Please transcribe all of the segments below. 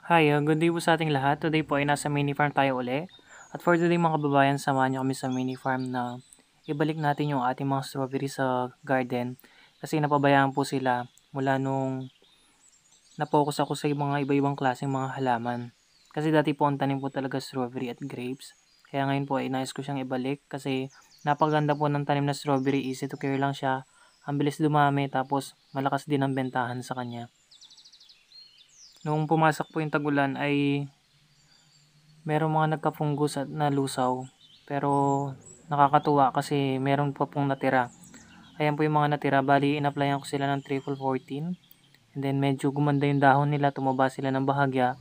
Hi, good day po sa ating lahat. Today po ay nasa mini farm tayo uli. At for today mga kababayan, samahan niyo kami sa mini farm na ibalik natin yung ating mga strawberry sa garden. Kasi napabayaan po sila mula nung na-focus ako sa mga iba-ibang klaseng mga halaman. Kasi dati po ang tanim po talaga strawberry at grapes. Kaya ngayon po ay nais ko siyang ibalik kasi napaganda po ng tanim na strawberry, easy to care lang siya. Ang bilis dumami tapos malakas din ang bentahan sa kanya. Noong pumasok po yung tag-ulan ay merong mga nagka-fungus at nalusaw. Pero nakakatuwa kasi meron pa pong natira. Ayan po yung mga natira. Bali, in-applyan ko sila ng triple 14. And then medyo gumanda yung dahon nila. Tumaba sila ng bahagya.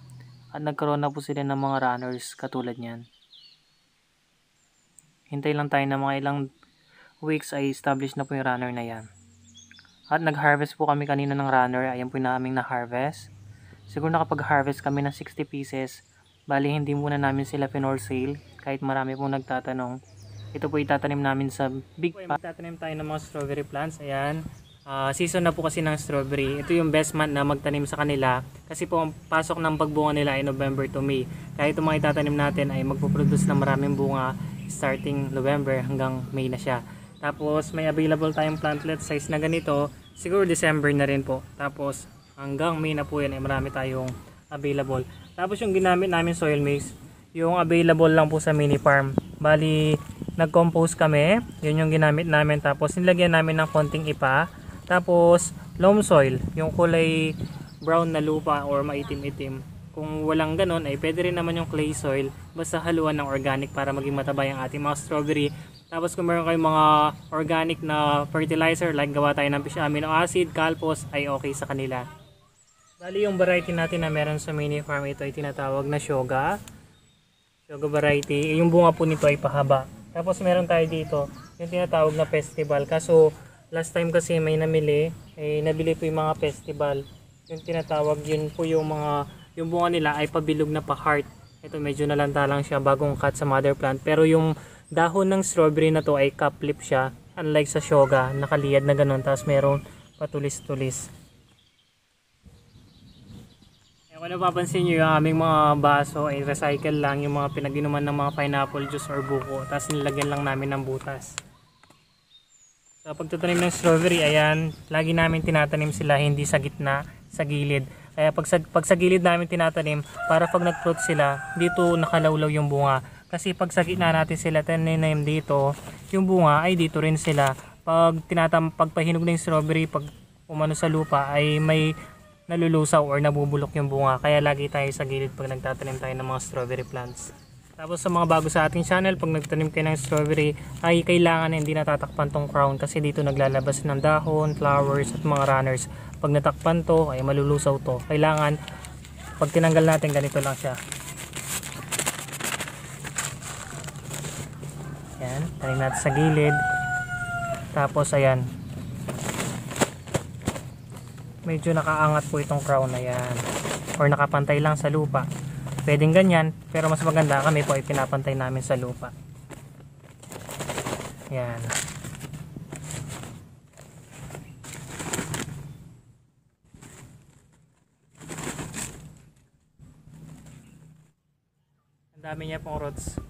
At nagkaroon na po sila ng mga runners katulad niyan. Hintay lang tayo na mga ilang weeks ay establish na po yung runner na yan. At nag-harvest po kami kanina ng runner. Ayan po yung naming na-harvest. Siguro nakapag-harvest kami ng 60 pieces. Bali, hindi muna namin sila pinor sale. Kahit marami pong nagtatanong. Ito po itatanim namin sa big pot. Magtatanim tayo ng mga strawberry plants. Ayan. Season na po kasi ng strawberry. Ito yung best month na magtanim sa kanila. Kasi po ang pasok ng pagbunga nila ay November to May. Kaya itong mga itatanim natin ay magpuproduce ng maraming bunga starting November hanggang May na siya. Tapos may available tayong plantlet size na ganito. Siguro December na rin po. Tapos hanggang May na po yan ay marami tayong available. Tapos yung ginamit namin soil mix, yung available lang po sa mini farm. Bali, nag-compose kami. Yun yung ginamit namin. Tapos nilagyan namin ng konting ipa. Tapos loam soil, yung kulay brown na lupa or maitim-itim. Kung walang ganon ay pwede rin naman yung clay soil. Basta haluan ng organic para maging matabay ang ating mga strawberry. Tapos kung meron kayong mga organic na fertilizer like gawa tayo ng fish amino acid, calpos ay okay sa kanila. Bali yung variety natin na meron sa mini farm, ito ay tinatawag na Shoga. Shoga variety. Yung bunga po nito ay pahaba. Tapos meron tayo dito yung tinatawag na festival. Kaso last time kasi may namili, nabili po yung mga festival. Yung tinatawag yun po yung mga, yung bunga nila ay pabilog na pa heart. Ito medyo nalanta lang siya bagong cut sa mother plant. Pero yung dahon ng strawberry na to ay cap lip siya. Unlike sa Shoga, nakaliyad na ganun. Tapos meron patulis-tulis. Kung napapansin nyo yung aming mga baso ay recycle lang yung mga pinag-inuman ng mga pineapple juice or buko. Tapos nilagyan lang namin ng butas. Sa pagtatanim ng strawberry, ayan, lagi namin tinatanim sila hindi sa gitna, sa gilid. Kaya pag sa gilid namin tinatanim, para pag nag-fruit sila, dito nakalawlaw yung bunga. Kasi pag sa gitna natin sila tinanim dito, yung bunga ay dito rin sila. Pag pahinog ng strawberry, pag umano sa lupa ay may nalulusaw or nabubulok yung bunga. Kaya lagi tayo sa gilid pag nagtatanim tayo ng mga strawberry plants. Tapos sa mga bago sa ating channel, pag nagtanim kayo ng strawberry, ay kailangan hindi natatakpan tong crown kasi dito naglalabas ng dahon, flowers at mga runners. Pag natakpan to, ay malulusaw to. Kailangan pag tinanggal natin ganito lang siya. Yan, tanim natin sa gilid. Tapos ayan, medyo nakaangat po itong crown na yan or nakapantay lang sa lupa. Pwedeng ganyan, pero mas maganda kami po ay pinapantay namin sa lupa. Yan. Ang dami niya pong roots.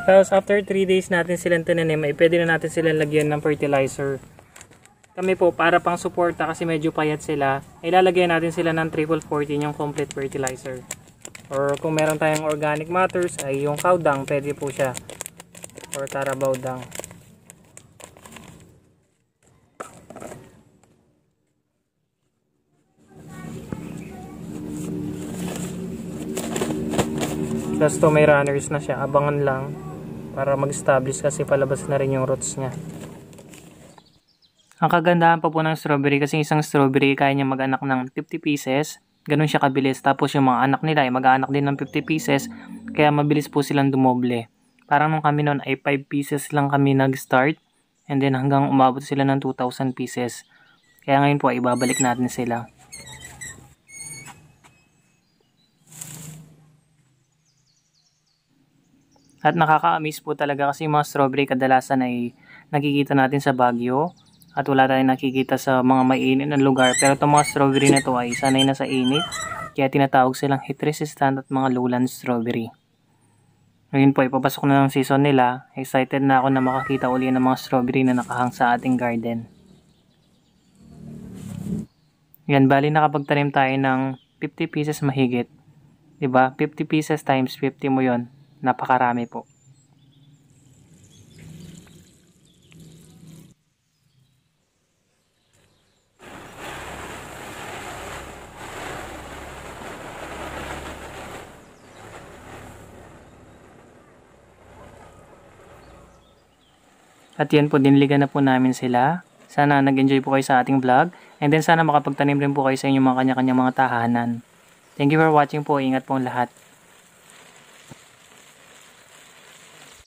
Tapos after 3 days natin silang tinanim, ay pwede na natin silang lagyan ng fertilizer. Kami po, para pang suporta kasi medyo payat sila, ay lalagyan natin sila ng triple 14 yung complete fertilizer. Or kung meron tayong organic matters, ay yung cow dung, pwede po siya. Or carabao dung. Plus to may runners na siya, abangan lang para mag-establish kasi palabas na rin yung roots niya. Ang kagandahan pa po ng strawberry kasi isang strawberry kaya niya mag-anak ng 50 pieces. Ganun siya kabilis. Tapos yung mga anak nila ay mag-anak din ng 50 pieces. Kaya mabilis po silang dumoble. Parang nung kami noon ay 5 pieces lang kami nag-start. And then hanggang umabot sila ng 2,000 pieces. Kaya ngayon po ay ibabalik natin sila. At nakaka-amaze po talaga kasi yung mga strawberry kadalasan ay nakikita natin sa Baguio at wala tayong nakikita sa mga mainit na lugar. Pero itong mga strawberry na ito ay sanay na sa init, kaya tinatawag silang heat resistant at mga lowland strawberry. Ngayon po, ipapasok na ng season nila. Excited na ako na makakita uli ng mga strawberry na nakahang sa ating garden. Yan, bali nakapagtanim tayo ng 50 pieces mahigit. Diba? 50 pieces times 50 mo yon. Napakarami po. At yan po, diniligan na po namin sila. Sana nag-enjoy po kayo sa ating vlog. And then sana makapagtanim rin po kayo sa inyong mga kanya-kanyang mga tahanan. Thank you for watching po. Ingat po ang lahat.